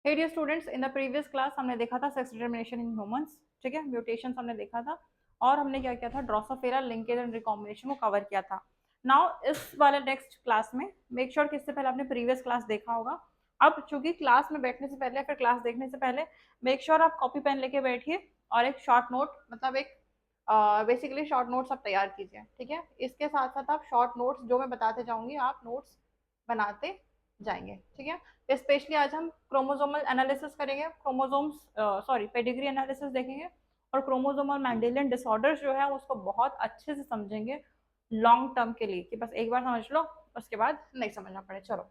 Hey dear students, in the previous class हमने देखा था सेक्स डिटर्मिनेशन इन ह्यूमंस, ठीक है, म्यूटेशंस हमने देखा था और हमने क्या किया था, ड्रोसोफिला लिंकेज एंड रिकॉम्बिनेशन को कवर किया था। नाउ इस वाले नेक्स्ट क्लास में मेक श्योर कि इससे पहले आपने प्रीवियस क्लास देखा होगा। अब चूंकि क्लास में बैठने से पहले फिर क्लास देखने से पहले मेक श्योर आप कॉपी पेन लेके बैठिए और एक शॉर्ट नोट, मतलब एक बेसिकली शॉर्ट नोट्स आप तैयार कीजिए, ठीक है। इसके साथ साथ आप शॉर्ट नोट्स जो मैं बताते जाऊंगी आप नोट्स बनाते जाएंगे, ठीक है। स्पेशली आज हम क्रोमोसोमल एनालिसिस करेंगे, क्रोमोसोम्स सॉरी पेडिग्री एनालिसिस देखेंगे और क्रोमोसोमल मैंडेलियन डिसऑर्डर्स जो है उसको बहुत अच्छे से समझेंगे लॉन्ग टर्म के लिए, कि बस एक बार समझ लो उसके बाद नहीं समझना पड़े। चलो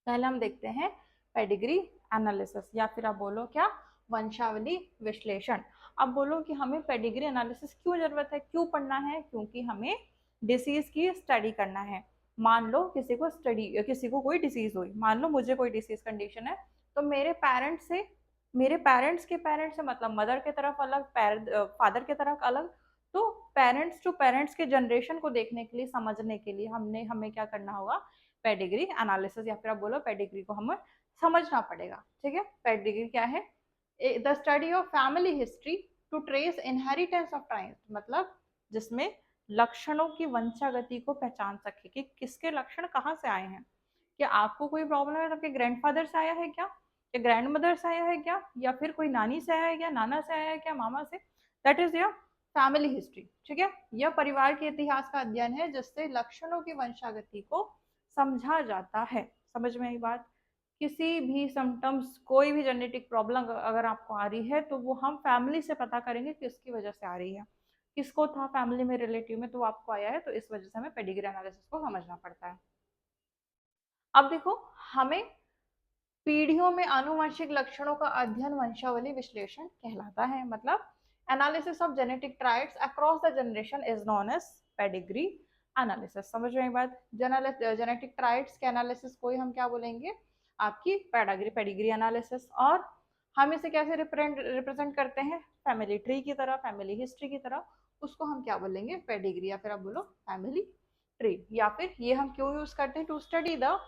पहले हम देखते हैं पेडिग्री एनालिसिस, या फिर आप बोलो क्या, वंशावली विश्लेषण। अब बोलो कि हमें पेडिग्री एनालिसिस क्यों जरूरत है, क्यों पढ़ना है? क्योंकि हमें डिसीज की स्टडी करना है। मान लो किसी को कोई डिसीज हुई, मान लो मुझे कोई डिसीज कंडीशन है, तो मेरे पेरेंट्स के पेरेंट्स से, मतलब मदर के तरफ अलग, फादर के तरफ अलग, तो पेरेंट्स टू पेरेंट्स के जनरेशन को देखने के लिए, समझने के लिए हमें क्या करना होगा, पेडिग्री एनालिसिस, या फिर आप बोलो पेडिग्री को हमें समझना पड़ेगा, ठीक है। पेडिग्री क्या है? The study of family history to trace inheritance of times, मतलब जिसमें लक्षणों की वंशागति को पहचान सके कि किसके लक्षण कहाँ से आए हैं। क्या आपको कोई प्रॉब्लम है तो आपके ग्रैंडफादर से आया है क्या, या ग्रैंड मदर से आया है क्या, या फिर कोई नानी से आया है क्या, नाना से आया है क्या, मामा से? That is your family history, ठीक है। यह परिवार के इतिहास का अध्ययन है जिससे लक्षणों की वंशागति को समझा जाता है। समझ में आई बात? किसी भी सिम्टम्स, कोई भी जेनेटिक प्रॉब्लम अगर आपको आ रही है तो वो हम फैमिली से पता करेंगे किसकी वजह से आ रही है, किसको था फैमिली में, रिलेटिव में, तो आपको आया है, तो इस वजह से हमें पेडिग्री एनालिसिस को समझना पड़ता है। अब देखो, हमें पीढ़ियों में आनुवंशिक लक्षणों का अध्ययन वंशावली विश्लेषण कहलाता है, मतलब analysis of genetic traits across the generation is known as pedigree analysis. समझ में बात? जेनेटिक ट्राइट्स के एनालिसिस को ही हम क्या बोलेंगे, आपकी पेडिग्री एनालिसिस। और हम इसे कैसे रिप्रेजेंट करते हैं, फैमिली ट्री की तरह, फैमिली हिस्ट्री की तरह, उसको हम क्या बोलेंगे, पेडिग्री, या फिर आप बोलो फैमिली ट्री। या फिर ये हम क्यों यूज करते हैं, to study the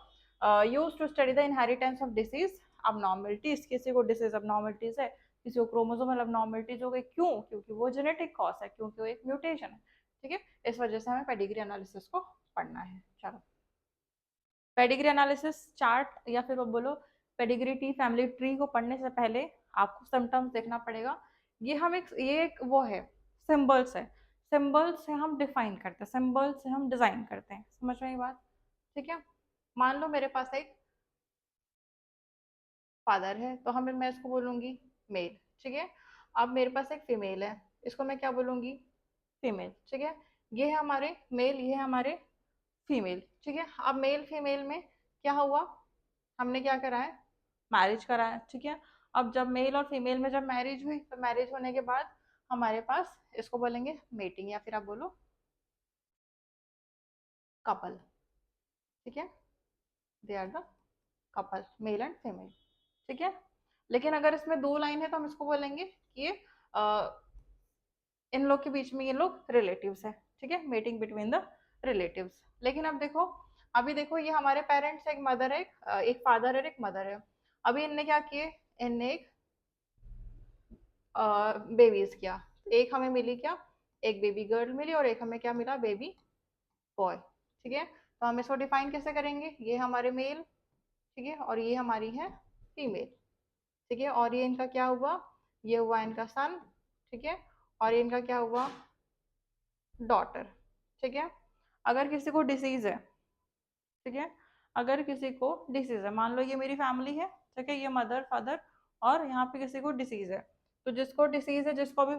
use to study the inheritance of disease abnormalities। किसी को डिसीज abnormalities है, किसी को क्रोमोसोमल abnormalities हो गई, क्यों? क्योंकि वो जेनेटिक कॉज है, क्योंकि वो एक म्यूटेशन है, ठीक है। इस वजह से हमें पेडिग्री एनालिसिस को पढ़ना है। चलो, पेडिग्री एनालिसिस चार्ट, या फिर वो बोलो पेडिग्री टी फैमिली ट्री को पढ़ने से पहले आपको सिम्टम्स देखना पड़ेगा। ये एक वो है, सिंबल्स है, सिंबल से हम डिफाइन करते हैं, सिंबल से हम डिजाइन करते हैं। समझ में ये बात? ठीक है। मान लो मेरे पास एक फादर है, तो मैं इसको बोलूंगी मेल, ठीक है। अब मेरे पास एक फीमेल है, इसको मैं क्या बोलूंगी, फीमेल, ठीक है। ये है हमारे मेल, ये है हमारे फीमेल, ठीक है। अब मेल फीमेल में क्या हुआ, हमने क्या करा है, मैरिज करा है, ठीक है। अब जब मेल और फीमेल में जब मैरिज हुई, तो मैरिज होने के बाद हमारे पास, इसको बोलेंगे मेटिंग, या फिर आप बोलो कपल, ठीक है। They are the couple, male and female, ठीक है। लेकिन अगर इसमें दो लाइन है तो हम इसको बोलेंगे कि ये इन लोग के बीच में ये लोग रिलेटिव्स है, ठीक है, मीटिंग बिटवीन द रिलेटिव्स। लेकिन अब देखो, अभी देखो, ये हमारे पेरेंट्स, एक मदर है, एक फादर है, एक मदर है। अभी इनने क्या किए, इनने एक बेबीज किया, एक हमें मिली क्या, एक बेबी गर्ल मिली, और एक हमें क्या मिला, बेबी बॉय, ठीक है। तो हम इसको डिफाइन कैसे करेंगे, ये हमारे मेल, ठीक है, और ये हमारी है फीमेल, ठीक है। और ये इनका क्या हुआ, ये हुआ इनका सन, ठीक है। और ये इनका क्या हुआ, डॉटर, ठीक है। अगर किसी को डिसीज है, ठीक है, अगर किसी को डिसीज है, मान लो ये मेरी फैमिली है, ठीक है, ये मदर फादर, और यहाँ पे किसी को डिसीज है, तो जिसको डिसीज है, जिसको अभी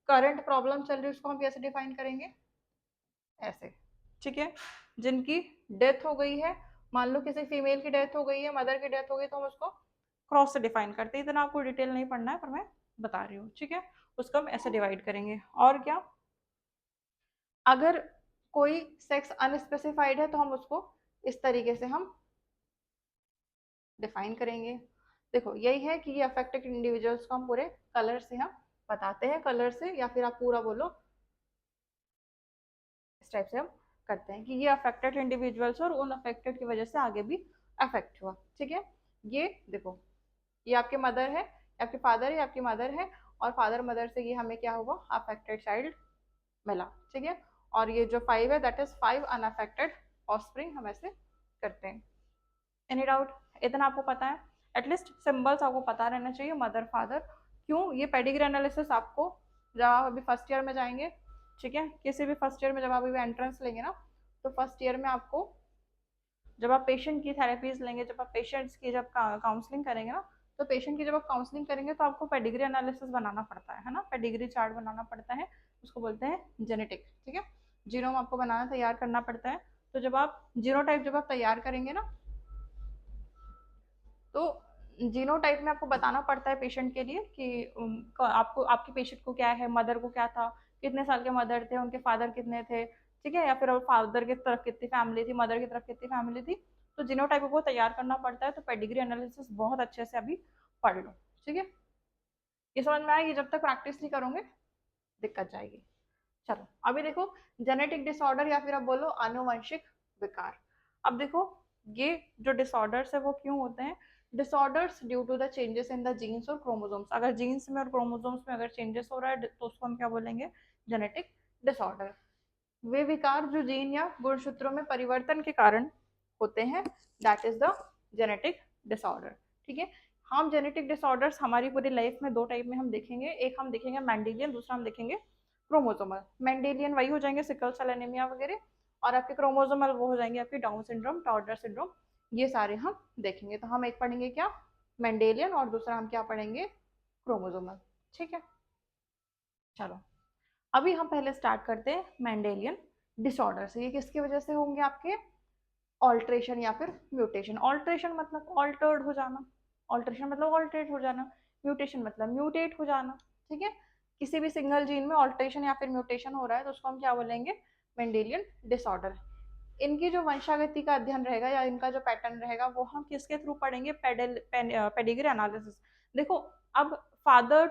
करंट प्रॉब्लम चल रही है, उसको हम कैसे डिफाइन करेंगे, ऐसे, ठीक है। जिनकी डेथ हो गई है, मान लो किसी फीमेल की डेथ हो गई है, मदर की डेथ हो गई, तो हम उसको क्रॉस से डिफाइन करते हैं। इतना आपको डिटेल नहीं पढ़ना है, पर मैं बता रही हूँ, ठीक है। उसको हम ऐसे डिवाइड करेंगे। और क्या, अगर कोई सेक्स अनस्पेसिफाइड है तो हम उसको इस तरीके से हम डिफाइन करेंगे। देखो, यही है कि ये अफेक्टेड इंडिविजुअल्स को हम पूरे कलर से हम बताते हैं, कलर से, या फिर आप पूरा बोलो इस टाइप से हम करते हैं कि ये अफेक्टेड इंडिविजुअल्स और उन अफेक्टेड की वजह से आगे भी अफेक्ट हुआ, ठीक है। ये देखो, ये आपके मदर है, आपके फादर है, आपकी मदर है, और फादर मदर से ये हमें क्या हुआ, अफेक्टेड चाइल्ड मिला, ठीक है। और ये जो 5 है दैट इज 5 अनअफेक्टेड ऑफस्प्रिंग हम ऐसे करते हैं। Any doubt? इतना आपको पता है, एटलीस्ट सिंबल्स आपको पता रहना चाहिए, मदर फादर। क्यों ये पेडिग्री एनालिसिस आपको जब आप अभी फर्स्ट ईयर में जाएंगे, ठीक है, किसी भी फर्स्ट ईयर में जब आप अभी एंट्रेंस लेंगे ना, तो फर्स्ट ईयर में आपको जब आप पेशेंट की थेरेपीज लेंगे, जब आप पेशेंट्स की जब काउंसलिंग करेंगे ना, तो पेशेंट की जब आप काउंसलिंग करेंगे तो आपको पेडिग्री एनालिसिस बनाना पड़ता है ना, पेडिग्री चार्ट बनाना पड़ता है, उसको बोलते हैं जेनेटिक, ठीक है। जीनोम आपको बनाना तैयार करना पड़ता है। तो जब आप जीनोटाइप जब आप तैयार करेंगे ना, तो जीनोटाइप में आपको बताना पड़ता है पेशेंट के लिए कि आपको आपके पेशेंट को क्या है, मदर को क्या था, कितने साल के मदर थे, उनके फादर कितने थे, ठीक है, या फिर फादर की तरफ कितनी फैमिली थी, मदर की तरफ कितनी फैमिली थी। तो जीनोटाइप को तैयार करना पड़ता है। तो पेडिग्री एनालिसिस बहुत अच्छे से अभी पढ़ लो, ठीक है। ये समझ में आएगी, जब तक प्रैक्टिस नहीं करोगे दिक्कत जाएगी। चलो अभी देखो, जेनेटिक डिसऑर्डर या फिर आप बोलो आनुवंशिक विकार। अब देखो, ये जो डिसऑर्डर्स है वो क्यों होते हैं? Disorders due to the changes in the genes और क्रोमोसोम्स। अगर जीन्स में और क्रोमोसोम्स में अगर चेंजेस हो रहा है तो उसको हम क्या बोलेंगे? Genetic disorder. वे विकार जो जीन या गुणसूत्रों में परिवर्तन के कारण होते हैं, that is the genetic disorder, ठीक है। हम जेनेटिक डिसऑर्डर्स हमारी पूरी लाइफ में दो टाइप में हम देखेंगे, एक हम देखेंगे मैंडेलियन, दूसरा हम देखेंगे क्रोमोसोमल। मेंडेलियन वही हो जाएंगे सिकल सेल एनीमिया वगैरह, और आपके क्रोमोसोमल वो हो जाएंगे आपके डाउन सिंड्रोम, टॉर्टर सिंड्रोम, ये सारे हम देखेंगे। तो हम एक पढ़ेंगे क्या, मेंडेलियन, और दूसरा हम क्या पढ़ेंगे, क्रोमोसोमल, ठीक है। चलो अभी हम पहले स्टार्ट करते हैं मेंडेलियन डिसऑर्डर से। ये किसकी वजह से होंगे? आपके ऑल्ट्रेशन या फिर म्यूटेशन। ऑल्ट्रेशन मतलब ऑल्टर्ड हो जाना, ऑल्ट्रेशन मतलब ऑल्टरेट हो जाना, म्यूटेशन मतलब म्यूटेट हो जाना, ठीक है। किसी भी सिंगल जीन में ऑल्ट्रेशन या फिर म्यूटेशन हो रहा है तो उसको हम क्या बोलेंगे? Mendelian disorder. इनकी जो वंशागति का अध्ययन रहेगा या इनका जो पैटर्न रहेगा वो हम किसके थ्रू पढ़ेंगे? Pedigree analysis. देखो, अब फादर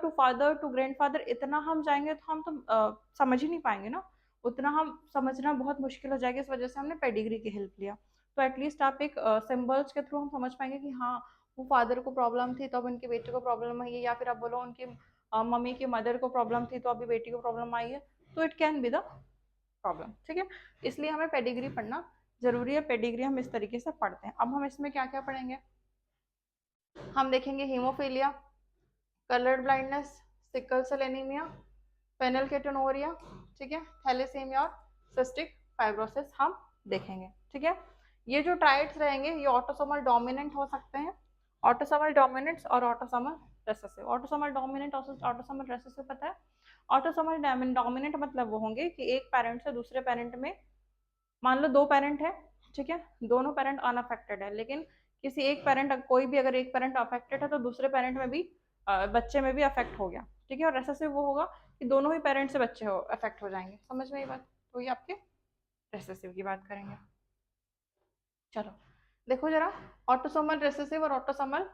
टू ग्रैंडफादर इतना हम जाएंगे तो हम तो समझ ही नहीं पाएंगे ना, उतना हम समझना बहुत मुश्किल हो जाएगा, इस वजह से हमने पेडिग्री की हेल्प लिया। तो एटलीस्ट आप एक सिंबल्स के थ्रू हम समझ पाएंगे कि हाँ, वो फादर को प्रॉब्लम थी तो अब उनके बेटे को प्रॉब्लम आई है, या फिर आप बोलो उनकी मम्मी की मदर को प्रॉब्लम थी तो अभी बेटी को प्रॉब्लम आई है। तो it can be the problem, ठीक है। इसलिए हमें पेडिग्री पढ़ना जरूरी है। पेडिग्री हम इस तरीके से पढ़ते हैं। अब हम इसमें क्या क्या पढ़ेंगे? हम देखेंगे haemophilia, coloured blindness, sickle cell anaemia, phenylketonuria, ठीक है, थैलेसीमिया और सिस्टिक फाइब्रोसिस हम देखेंगे, ठीक है। ये जो ट्राइड्स रहेंगे ये ऑटोसोमल डोमिनेंट हो सकते हैं, ऑटोसोमल डोमिनेंट्स और ऑटोसोमल रेसेसिव। ऑटोसोमल डोमिनेंट और ऑटोसोमल रेसेसिव पता है? ऑटोसोमल डोमिनेंट मतलब वो होंगे कि एक पेरेंट से दूसरे पेरेंट में, मान लो दो पेरेंट है, ठीक है, दोनों पेरेंट अनअफेक्टेड है, लेकिन किसी एक पेरेंट, कोई भी अगर एक पेरेंट अफेक्टेड है तो दूसरे पेरेंट में भी बच्चे में भी अफेक्ट हो गया, ठीक है। और रेसेसिव वो होगा कि दोनों ही पेरेंट से बच्चे हो अफेक्ट हो जाएंगे। समझ में ये बात? तो ये आपके रेसेसिव की बात करेंगे। चलो देखो जरा, ऑटोसोमल रेसेसिव और ऑटोसोमल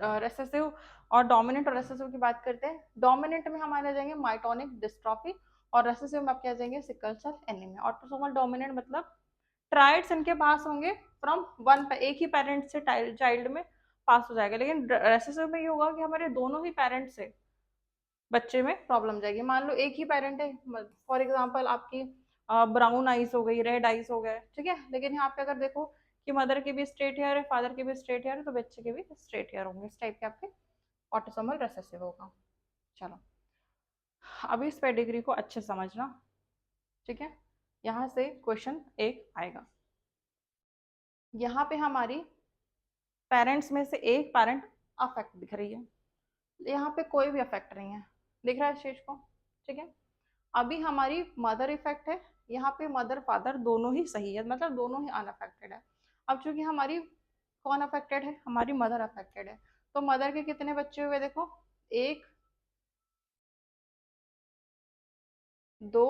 रेसेसिव और डोमिनेंट और रेसेसिव की बात करते हैं। डोमिनेंट में हमारे आ जाएंगे माइटोनिक डिस्ट्रॉफी, और रेसेसिव में आपके आ जाएंगे sickle cell anaemia. Autosomal dominant मतलब ट्राइड्स इनके पास होंगे फ्रॉम वन, एक ही पेरेंट से चाइल्ड में पास हो जाएगा, लेकिन रेसेसिव में ये होगा कि हमारे दोनों ही पेरेंट से बच्चे में प्रॉब्लम जाएगी। मान लो एक ही पेरेंट है, फॉर एग्जांपल आपकी ब्राउन आइज हो गई, रेड आइज हो गए, ठीक है, लेकिन यहाँ पे अगर देखो कि मदर के भी स्ट्रेट हेयर है, फादर के भी स्ट्रेट हेयर है, तो बच्चे के भी स्ट्रेट हेयर होंगे, इस टाइप के आपके ऑटोसोमल रेसेसिव होगा। चलो अभी इस पेडिग्री को अच्छे समझना, ठीक है। यहाँ से क्वेश्चन एक आएगा, यहाँ पे हमारी पेरेंट्स में से एक पेरेंट अफेक्ट दिख रही है, यहाँ पे कोई भी अफेक्ट नहीं है, दिख रहा है स्टेज को, ठीक है। अभी हमारी मदर इफेक्ट है, यहाँ पे मदर फादर दोनों ही सही है, मतलब दोनों ही अनअफेक्टेड है। अब चूंकि हमारी कौन अफेक्टेड है? हमारी मदर अफेक्टेड है, तो मदर के कितने बच्चे हुए? देखो, एक, दो,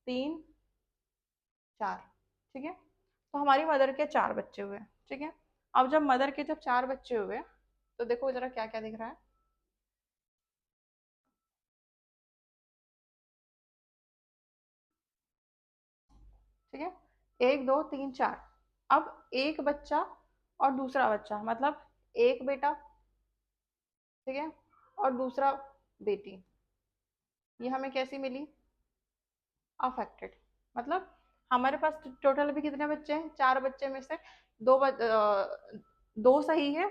तीन, चार, ठीक है। तो हमारी मदर के चार बच्चे हुए, ठीक है। अब जब मदर के जब चार बच्चे हुए तो देखो जरा क्या क्या दिख रहा है, ठीक है, एक, दो, तीन, चार। अब एक बच्चा और दूसरा बच्चा, मतलब एक बेटा ठीक है, और दूसरा बेटी, ये हमें कैसी मिली, अफेक्टेड। मतलब हमारे पास टोटल अभी कितने बच्चे हैं, 4 बच्चे में से दो सही है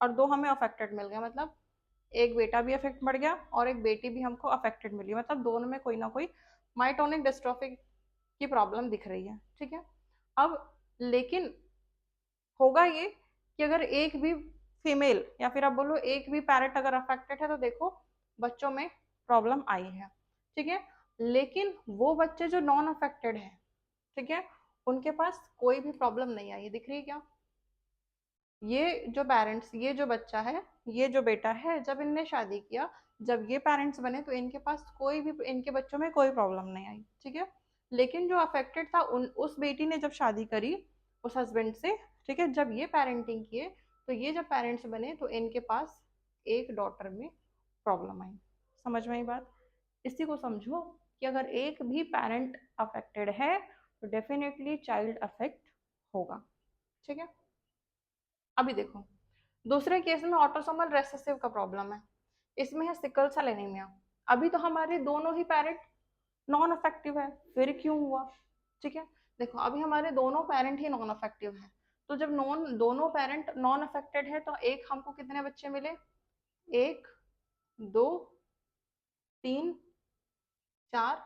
और 2 हमें अफेक्टेड मिल गए, मतलब एक बेटा भी अफेक्ट बढ़ गया और एक बेटी भी हमको अफेक्टेड मिली, मतलब दोनों में कोई ना कोई माइटोनिक डिस्ट्रॉफी की प्रॉब्लम दिख रही है। ठीक है, अब लेकिन होगा ये कि अगर एक भी फीमेल या फिर आप बोलो एक भी पैरेंट अगर अफेक्टेड है तो देखो बच्चों में प्रॉब्लम आई है। ठीक है, लेकिन वो बच्चे जो नॉन अफेक्टेड है, ठीक है, उनके पास कोई भी प्रॉब्लम नहीं आई, दिख रही है क्या? ये जो पेरेंट्स, ये जो बच्चा है, ये जो बेटा है, जब इनने शादी किया, जब ये पेरेंट्स बने तो इनके पास कोई भी, इनके बच्चों में कोई प्रॉब्लम नहीं आई। ठीक है, लेकिन जो अफेक्टेड था उस बेटी ने जब शादी करी उस हस्बैंड से, ठीक है, जब ये पेरेंटिंग किए तो ये जब पेरेंट्स बने तो इनके पास एक डॉटर में प्रॉब्लम आई। समझ में आई बात? इसी को समझो कि अगर एक भी पेरेंट अफेक्टेड है तो डेफिनेटली चाइल्ड अफेक्ट होगा। ठीक है, अभी देखो दूसरे केस में ऑटोसोमल रेसेसिव का प्रॉब्लम है, इसमें है सिकल सेल एनीमिया। अभी तो हमारे दोनों ही पेरेंट नॉन अफेक्टिव है, फिर क्यों हुआ? ठीक है, देखो अभी हमारे दोनों पेरेंट ही नॉन अफेक्टिव है, तो जब दोनों पेरेंट नॉन अफेक्टेड है तो एक हमको कितने बच्चे मिले, 1 2 3 4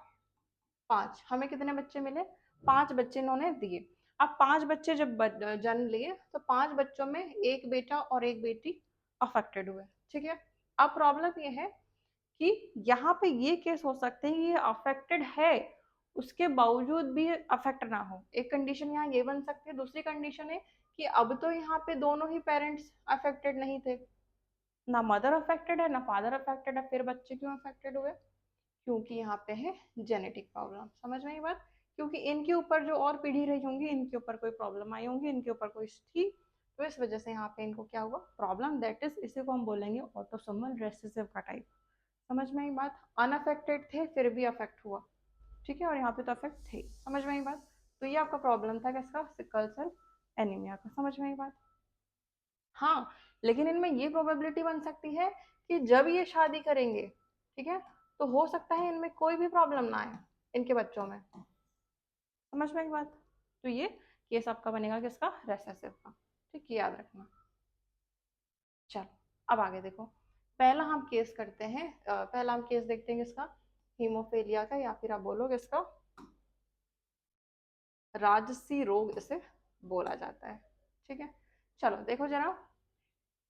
5, हमें कितने बच्चे मिले, 5 बच्चे इन्होंने दिए। अब 5 बच्चे जब जन्म लिए तो 5 बच्चों में एक बेटा और एक बेटी अफेक्टेड हुए। ठीक है, अब प्रॉब्लम ये है कि यहाँ पे ये केस हो सकते हैं ये अफेक्टेड है उसके बावजूद भी अफेक्ट ना हो। एक कंडीशन यहाँ ये बन सकती है, दूसरी कंडीशन है कि अब तो यहाँ पे दोनों ही पेरेंट्स अफेक्टेड नहीं थे, ना मदर अफेक्टेड है ना फादर अफेक्टेड है, फिर बच्चे क्यों अफेक्टेड हुए? क्योंकि यहाँ पे है जेनेटिक प्रॉब्लम। समझ में ये बात? क्योंकि इनके ऊपर जो और पीढ़ी रही होंगी इनके ऊपर कोई प्रॉब्लम आई होंगी, इनके ऊपर कोई थी, तो इस वजह से यहाँ पे इनको क्या हुआ, प्रॉब्लम, दैट इज इसी को हम बोलेंगे ऑटोसोमल रेसेसिव का टाइप। समझ में ये बात? अनअफेक्टेड थे फिर भी अफेक्ट हुआ। ठीक है, और यहाँ पे तो अफेक्ट थे। समझ में ये बात? तो ये आपका प्रॉब्लम था किसका, सिकल सेल एनीमिया का। समझ में ये बात? हाँ, लेकिन इनमें ये प्रोबेबिलिटी बन सकती है कि जब ये शादी करेंगे, ठीक है, तो हो सकता है इनमें कोई भी प्रॉब्लम ना आए इनके बच्चों में। समझ में एक बात? तो ये केस आपका बनेगा किसका, रेसेसिव का। ठीक है, याद रखना। चलो अब आगे देखो, पहला हम केस करते हैं, पहला हम केस देखते हैं किसका, हीमोफीलिया का, या फिर आप बोलो किसका, राजसी रोग इसे बोला जाता है। ठीक है, चलो देखो जरा,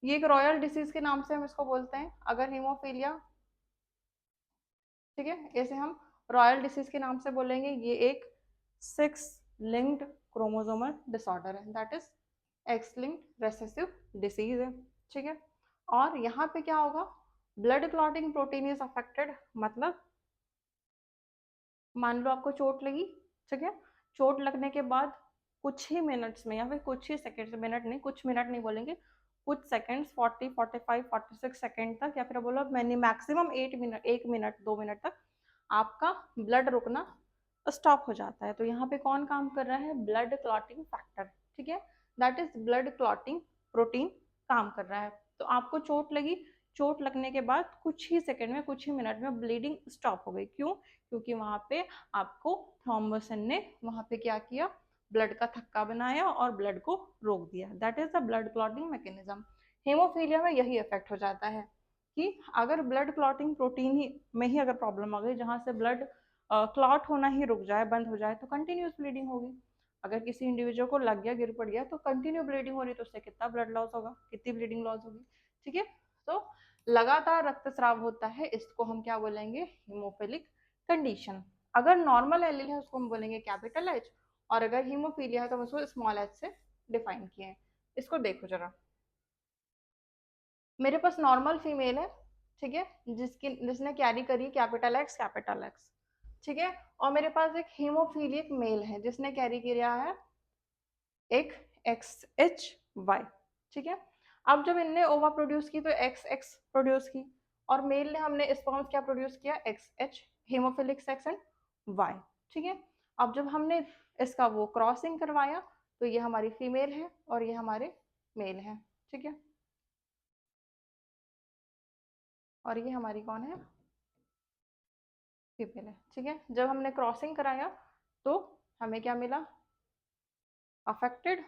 ये एक रॉयल डिसीज के नाम से हम इसको बोलते हैं। अगर हीमोफीलिया, ठीक है, ऐसे हम रॉयल डिसीज के नाम से बोलेंगे। ये एक सेक्स लिंक्ड क्रोमोसोमल डिसऑर्डर है, that is x linked recessive disease है। ठीक है, और यहाँ पे क्या होगा, blood clotting protein is affected. मतलब मान लो आपको चोट लगी, ठीक है, चोट लगने के बाद कुछ ही मिनट्स में या फिर कुछ ही सेकेंड्स, मिनट नहीं, कुछ मिनट नहीं बोलेंगे, कुछ सेकेंड्स, 40 45 46 सेकेंड तक, या फिर बोलो मैंने मैक्सिमम 8 मिनट, 1 मिनट 2 मिनट तक आपका ब्लड रुकना स्टॉप हो जाता है। तो यहाँ पे कौन काम कर रहा है, ब्लड क्लॉटिंग फैक्टर। ठीक है, that is blood clotting protein काम कर रहा है। तो आपको चोट लगी, चोट लगने के बाद कुछ ही सेकंड में, कुछ ही मिनट में ब्लीडिंग स्टॉप हो गई। क्यों? क्योंकि वहां पे आपको थ्रोम्बोसिन ने वहां पे क्या किया, ब्लड का थक्का बनाया और ब्लड को रोक दिया। That is the blood clotting mechanism. Haemophilia में यही इफेक्ट हो जाता है कि अगर ब्लड क्लॉटिंग प्रोटीन ही में ही अगर प्रॉब्लम आ गई, जहां से ब्लड क्लॉट होना ही रुक जाए, बंद हो जाए, तो कंटिन्यूस ब्लीडिंग होगी। अगर किसी इंडिविजुअल को लग गया, गिर पड़ गया, तो कंटिन्यू ब्लीडिंग हो रही, तो उससे कितना ब्लड लॉस होगा, कितनी ब्लीडिंग लॉस होगी। ठीक है, तो लगातार रक्तस्राव होता है, इसको हम क्या बोलेंगे, हीमोफिलिक कंडीशन। अगर नॉर्मल एलील है उसको हम बोलेंगे कैपिटल एच, और अगर हीमोफीलिया है तो हम उसको स्मॉल एच से डिफाइन किए हैं। इसको देखो जरा, मेरे पास नॉर्मल फीमेल है, ठीक है, जिसने कैरी करी कैपिटल एक्स कैपिटल एक्स, ठीक है, और मेरे पास एक हीमोफीलियक मेल है जिसने कैरी किया है एक एक्स एच वाई। ठीक है, अब जब इनने ओवा प्रोड्यूस की तो एक्स एक्स प्रोड्यूस की, और मेल ने हमने स्पर्म्स क्या प्रोड्यूस किया, X H, hemophilic sex and Y. ठीक है, अब जब हमने इसका वो क्रॉसिंग करवाया तो ये हमारी फीमेल है और ये हमारे मेल है। ठीक है, और ये हमारी कौन है, फीमेल है। ठीक है, जब हमने क्रॉसिंग कराया तो हमें क्या मिला, अफेक्टेड,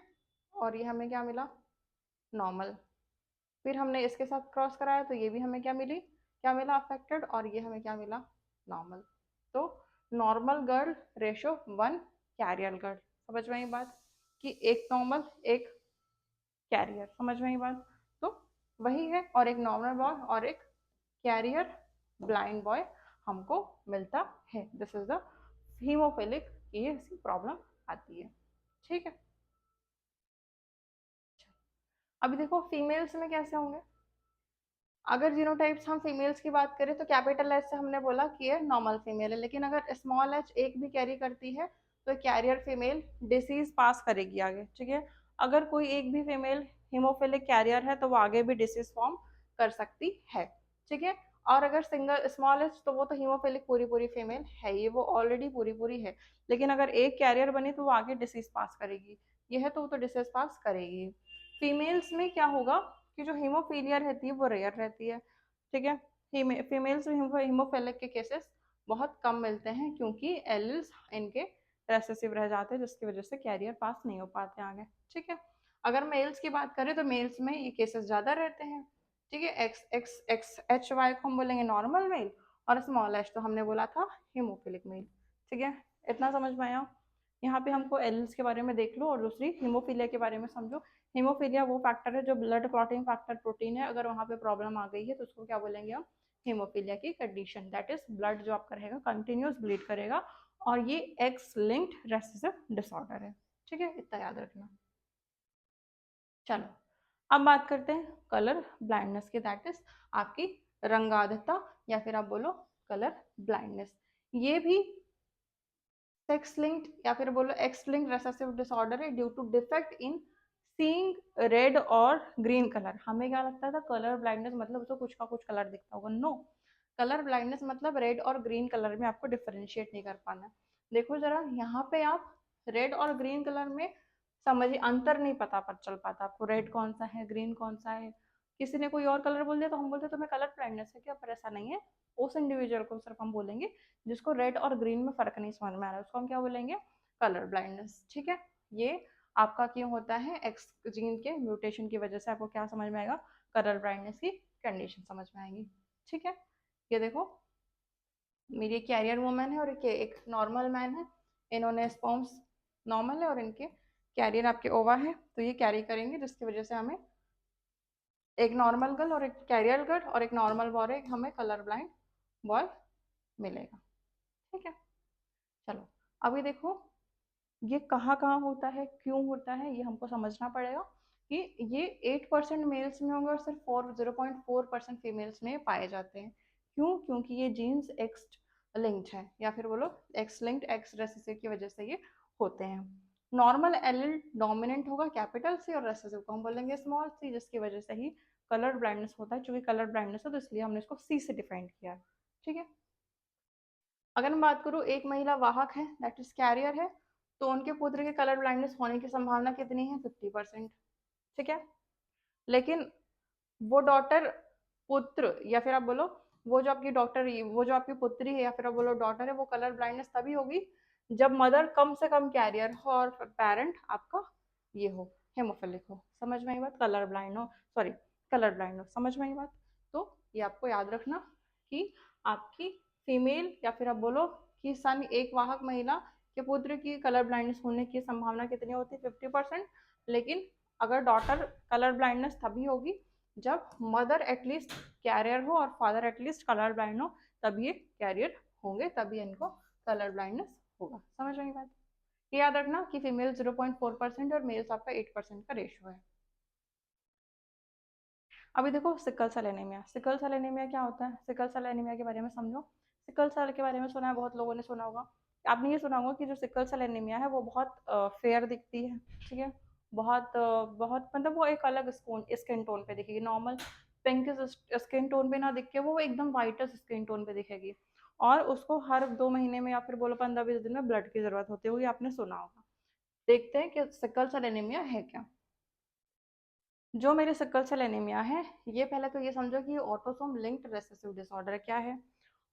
और ये हमें क्या मिला, नॉर्मल। फिर हमने इसके साथ क्रॉस कराया तो ये भी हमें क्या मिली, क्या मिला, अफेक्टेड, और ये हमें क्या मिला, नॉर्मल। तो normal girl ratio 1 carrier girl. समझ में आई बात, कि एक नॉर्मल एक कैरियर, समझ में आई बात। तो वही है, और एक नॉर्मल बॉय और एक कैरियर ब्लाइंड बॉय हमको मिलता है। दिस इज द हीमोफिलिक, ये प्रॉब्लम आती है। ठीक है, अभी देखो फीमेल्स में कैसे होंगे। अगर जीनोटाइप्स हम फीमेल्स की बात करें तो कैपिटल एच से हमने बोला कि ये नॉर्मल फीमेल है, लेकिन अगर स्मॉल एच एक भी कैरी करती है तो कैरियर फीमेल डिसीज पास करेगी आगे। ठीक है, अगर कोई एक भी फीमेल हीमोफिलिक कैरियर है तो वो आगे भी डिसीज फॉर्म कर सकती है। ठीक है, और अगर सिंगल स्मॉल एच तो वो तो हीमोफिलिक पूरी पूरी फीमेल है, ये वो ऑलरेडी पूरी पूरी है, लेकिन अगर एक कैरियर बनी तो वो आगे डिसीज पास करेगी, ये है तो वो तो डिसीज पास करेगी। फीमेल्स में क्या होगा कि जो हीमोफीलिया रहती है वो रेयर रहती है। ठीक है, फीमेल्स में हीमोफिलिक के केसेस बहुत कम मिलते हैं, क्योंकि एलिल्स इनके रेसेसिव रह जाते हैं, जिसकी वजह से कैरियर पास नहीं हो पाते आगे। ठीक है, अगर मेल्स की बात करें तो मेल्स में ये केसेस ज़्यादा रहते हैं। ठीक है, X X X H Y को हम बोलेंगे नॉर्मल मेल, और स्मॉल एच तो हमने बोला था हीमोफिलिक मेल। ठीक है, इतना समझ में आया। यहाँ पे हमको एलिल्स के बारे में देख लो और दूसरी हीमोफीलिया के बारे में समझो। हीमोफीलिया वो फैक्टर है जो ब्लड क्लॉटिंग फैक्टर प्रोटीन है, अगर वहाँ पे प्रॉब्लम आ गई है तो उसको क्या बोलेंगे हम, हीमोफीलिया की कंडीशन। दैट इज ब्लड जो आपका रहेगा कंटिन्यूस ब्लीड करेगा, और ये एक्स लिंक्ड रेसेसिव डिसऑर्डर है। ठीक है, इतना याद रखना। चलो, अब बात करते हैं कलर ब्लाइंडनेस की, दैट इज आपकी रंगाधता, या फिर आप बोलो कलर ब्लाइंडनेस। ये भी सेक्स लिंक्ड या फिर बोलो एक्स लिंक्ड रेसेसिव डिसऑर्डर है due to defect in seeing red और ग्रीन कलर। हमें क्या लगता था कलर ब्लाइंडनेस मतलब उसको कुछ का कुछ कलर दिखता होगा, नो। कलर ब्लाइंडनेस मतलब रेड और ग्रीन कलर में आपको डिफरेंशिएट नहीं कर पाना। देखो जरा यहाँ पे आप रेड और ग्रीन कलर में समझिए अंतर नहीं पता पर चल पाता आपको, रेड कौन सा है ग्रीन कौन सा है। किसी ने कोई और कलर बोल दिया तो हम बोलते तुम्हें कलर ब्लाइंडनेस है क्या, पर ऐसा नहीं है। उस इंडिविजुअल को सिर्फ हम बोलेंगे जिसको रेड और ग्रीन में फर्क नहीं समझ में आ रहा है, उसको हम क्या बोलेंगे, कलर ब्लाइंडनेस। ठीक है, ये आपका क्यों होता है, एक्स जीन के म्यूटेशन की वजह से आपको क्या समझ में आएगा, कलर ब्लाइंडनेस की कंडीशन समझ में आएगी। ठीक है, ये देखो मेरी एक कैरियर वुमेन है और एक नॉर्मल मैन है, इन्होंने स्पर्म्स नॉर्मल है और इनके कैरियर आपके ओवा है, तो ये कैरी करेंगे जिसकी वजह से हमें एक नॉर्मल गर्ल और एक कैरियर गर्ल और एक नॉर्मल बॉय, हमें कलर ब्लाइंड बॉय मिलेगा। ठीक है, चलो अभी देखो ये कहाँ कहाँ होता है, क्यों होता है, ये हमको समझना पड़ेगा कि ये 8% मेल्स में होंगे और सिर्फ 0.4% फीमेल्स में पाए जाते हैं। क्यों, क्योंकि ये जीन्स एक्स लिंक्ड है, या फिर बोलो एक्स लिंक्ड एक्स रेसेसिव की वजह से ये होते हैं। नॉर्मल एलिल डोमिनेंट होगा कैपिटल सी, और रेसेसिव को हम बोलेंगे स्मॉल सी, जिसकी वजह से ही कलर ब्लाइंडनेस होता है। चूंकि कलर ब्लाइंडनेस है तो इसलिए हमने इसको सी से डिफाइन किया। ठीक है, अगर मैं बात करूँ एक महिला वाहक है दैट इज कैरियर है, तो उनके पुत्र के कलर ब्लाइंडनेस होने की संभावना कितनी है, 50%। ठीक है, लेकिन वो डॉटर पुत्र या फिर आप बोलो वो जो आपकी डॉक्टर वो जो आपकी पुत्री है या फिर आप बोलो डॉटर है, वो कलर ब्लाइंडनेस तभी होगी जब मदर कम से कम कैरियर हो और पेरेंट आपका ये हो, हेमोफिलिक हो। समझ में आई बात, कलर ब्लाइंड हो, सॉरी कलर ब्लाइंड हो, समझ में आई बात। तो ये आपको याद रखना कि आपकी फीमेल या फिर आप बोलो कि सन एक वाहक महिला के पुत्र की कलर ब्लाइंडनेस होने की संभावना कितनी होती है, 50%। लेकिन अगर डॉटर कलर ब्लाइंडनेस तभी होगी जब मदर एटलीस्ट कैरियर हो और फादर एटलीस्ट कलर ब्लाइंड हो, तब ये कैरियर होंगे, तभी इनको कलर ब्लाइंडनेस होगा। समझ रही बात, ये याद रखना कि फीमेल 0.4% और मेल्स आपका 8% का रेशियो है। अभी देखो sickle cell anaemia, sickle cell anaemia क्या होता है, सिकल सेल एनीमिया के बारे में समझो। सिकल सेल के बारे में सुना है, बहुत लोगों ने सुना होगा। आपने ये सुना होगा कि जो सिकल सेल एनीमिया है वो बहुत फेयर दिखती है। ठीक है, बहुत मतलब वो एक अलग स्किन टोन पे दिखेगी, नॉर्मल पिंक स्किन टोन पे ना दिख के वो एकदम वाइटेस्ट स्किन टोन पे दिखेगी, और उसको हर 2 महीने में या फिर बोलो 15-20 दिन में ब्लड की जरूरत होती होगी, आपने सुना होगा। देखते हैं कि सिकल सेल एनीमिया है क्या। जो मेरे सिकल सेल एनीमिया है, ये पहले तो ये समझो कि ऑटोसोम लिंक्ड रेसेसिव डिसऑर्डर क्या है।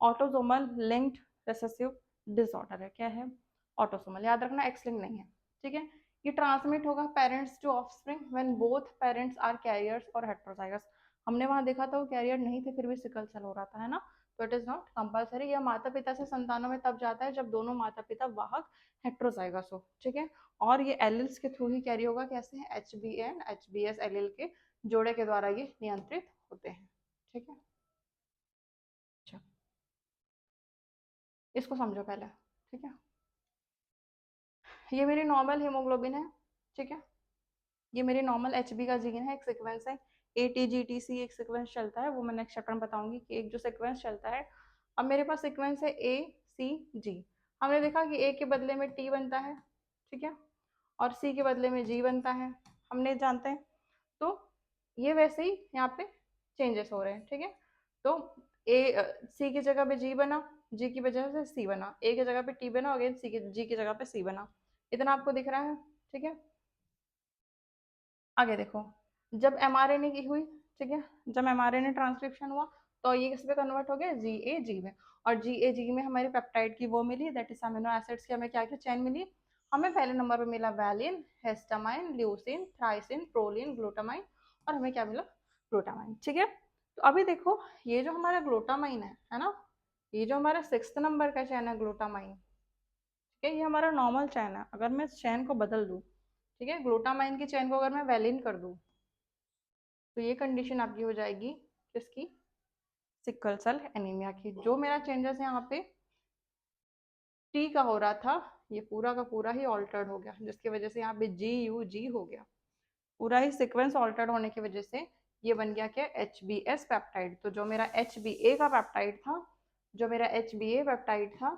ऑटोसोमल लिंक्ड रेसेसिव डिसऑर्डर है, क्या है, ऑटोसोमल, याद रखना एक्स लिंक नहीं है, ठीक है। ये ट्रांसमिट होगा parents to offspring when both parents are carriers और हेट्रोजाइगस। हमने वहां देखा था वो कैरियर नहीं थे फिर भी सिकल सेल हो रहा था, है ना। तो इट इज नॉट कंपलसरी। यह माता पिता से संतानों में तब जाता है जब दोनों माता पिता वाहक हेट्रोजाइगस हो, ठीक है। और ये एलिल्स के थ्रू ही कैरी होगा, कैसे है, H B N H B S allele के जोड़े के द्वारा ये नियंत्रित होते हैं, ठीक है। अच्छा, इसको समझो पहले, ठीक है। ये मेरी नॉर्मल हीमोग्लोबिन है, ठीक है। ये मेरी नॉर्मल एच बी का जीन है, एक सीक्वेंस है, A T G T C एक सीक्वेंस चलता है, वो मैं नेक्स्ट चैप्टर में बताऊंगी कि एक जो सीक्वेंस चलता है। अब मेरे पास सीक्वेंस है ए सी जी। हमने देखा कि ए के बदले में टी बनता है, ठीक है, और सी के बदले में जी बनता है, हमने जानते हैं। तो ये वैसे ही यहाँ पे चेंजेस हो रहे हैं, ठीक है। तो ए सी की जगह पे जी बना, जी की वजह से सी बना, ए की जगह पे टी बना, अगेन सी की जी की जगह पे सी बना। इतना आपको दिख रहा है, ठीक है। आगे देखो, जब एमआरएनए की हुई, ठीक है, जब एमआरएनए ट्रांसक्रिप्शन हुआ तो ये किस पे कन्वर्ट हो गया, जीएजी में। और जीएजी में हमारी पेप्टाइड की वो मिली, दैट इज अमीनो एसिड्स की हमें क्या क्या चैन मिली। हमें पहले नंबर पे मिला valine, histamine, leucine, threonine, proline, glutamine, और हमें क्या मिला, ग्लूटामाइन, ठीक है। तो अभी देखो, ये जो हमारा ग्लूटामाइन है ना, ये जो हमारा 6th नंबर का चैन है ग्लूटामाइन, ठीक है, ये हमारा नॉर्मल चैन है। अगर मैं इस चैन को बदल दूं, ठीक है, ग्लूटामाइन की चैन को अगर मैं वैलिन कर दूं, तो ये कंडीशन आपकी हो जाएगी किसकी, सिकल सेल एनीमिया की। जो मेरा चेंजेस है यहाँ पे टी का हो रहा था, ये पूरा का पूरा ही ऑल्टर्ड हो गया, जिसकी वजह से यहाँ पे जी यू जी हो गया। पूरा ही सीक्वेंस ऑल्टर्ड होने की वजह से ये बन गया क्या, एच बी एस पेप्टाइड। तो जो मेरा एच बी ए का पेप्टाइड था, जो मेरा एच बी ए पेप्टाइड था,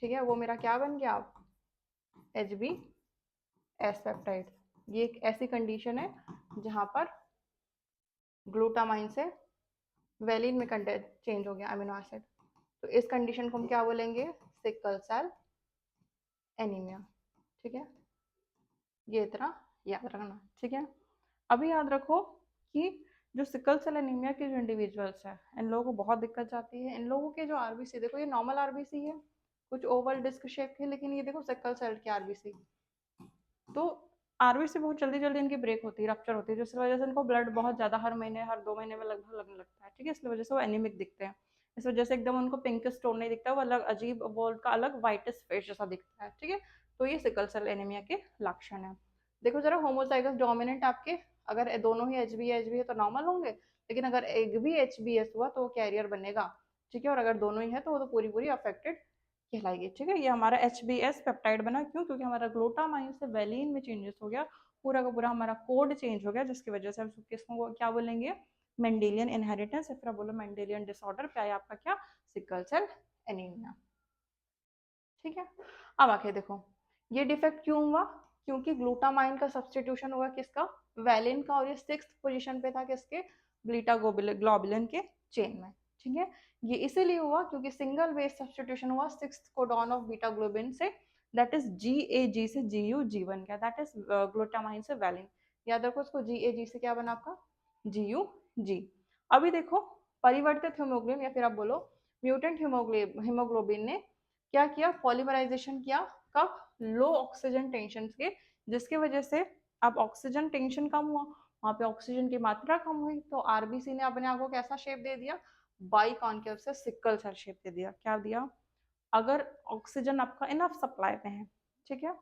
ठीक है, वो मेरा क्या बन गया, एच बी एस पेप्टाइड। ये एक ऐसी कंडीशन है जहां पर ग्लूटामाइन से वेलिन में कंटेंट चेंज हो गया अमीनो एसिड। तो इस कंडीशन को हम क्या बोलेंगे, सिकल सेल एनीमिया, ठीक है। ये इतना याद रखना, ठीक है। अभी याद रखो कि जो सिकल सेल एनीमिया के जो इंडिविजुअल्स हैं, इन लोगों को बहुत दिक्कत जाती है। इन लोगों के जो आरबीसी देखो, ये नॉर्मल आरबीसी है, कुछ ओवल डिस्क शेप के, लेकिन ये देखो सिकल सेल की आरबीसी। तो आरबीसी बहुत जल्दी जल्दी इनकी ब्रेक होती है, रप्चर होती है, जिस वजह से इनको ब्लड बहुत ज्यादा हर महीने हर 2 महीने में लगभग लगने लगता है, ठीक है। इसलिए वजह से वो एनीमिक दिखते हैं। इस वजह से एकदम उनको पिंक स्टोन नहीं दिखता, वो अलग अजीब वो का अलग व्हाइटिश फेस जैसा दिखता है, ठीक है। तो ये सिकल सेल एनीमिया के लक्षण है। देखो जरा, होमोजाइगस डोमिनेंट आपके अगर दोनों ही एच बी है तो नॉर्मल होंगे, लेकिन अगर एक भी एच बी एस हुआ तो वो कैरियर बनेगा, ठीक है। और अगर दोनों ही है तो वो तो पूरी पूरी अफेक्टेड कहलाएगी, ठीक है। ये हमारा एच बी एस पेप्टाइड बना, क्यों, क्योंकि हमारा ग्लूटामाइन से वेलिन में चेंजेस हो गया, पूरा का पूरा हमारा कोड चेंज हो गया, जिसकी वजह से हम किसको क्या बोलेंगे, मेंडेलियन इनहेरिटेंस, या फिर बोलो मेंडेलियन डिसऑर्डर, क्या है आपका, क्या, सिकल सेल एनीमिया, ठीक है। अब आके देखो, ये डिफेक्ट क्यों हुआ, क्योंकि ग्लूटामाइन का सब्सटीट्यूशन हुआ किसका, वैलिन का, और ये 6th पोजीशन पे था किसके, बीटा ग्लोबुलिन के चेन में, ठीक है। ये इसीलिए हुआ क्योंकि सिंगल बेस सब्सटीट्यूशन हुआ 6th codon of beta globin से, दैट इज जी ए जी से जी यू जी बन गया, दैट इज ग्लूटामाइन से वैलिन। याद रखो उसको, जी ए जी से क्या बना आपका, जी यू जी। अभी देखो, परिवर्तित हीमोग्लोबिन या फिर आप बोलो म्यूटेंट हीमोग्लोबिन ने क्या किया, पॉलीमराइजेशन किया, कब, लो ऑक्सीजन टेंशन के, जिसकी वजह से अब ऑक्सीजन टेंशन कम हुआ, वहां पे ऑक्सीजन की मात्रा कम हुई, तो आरबीसी ने अपने आप को कैसा शेप दे दिया, बाई कॉन्केव से सिकल सेल शेप दे दिया। क्या दिया, अगर ऑक्सीजन आपका इनफ सप्लाई में है, ठीक है।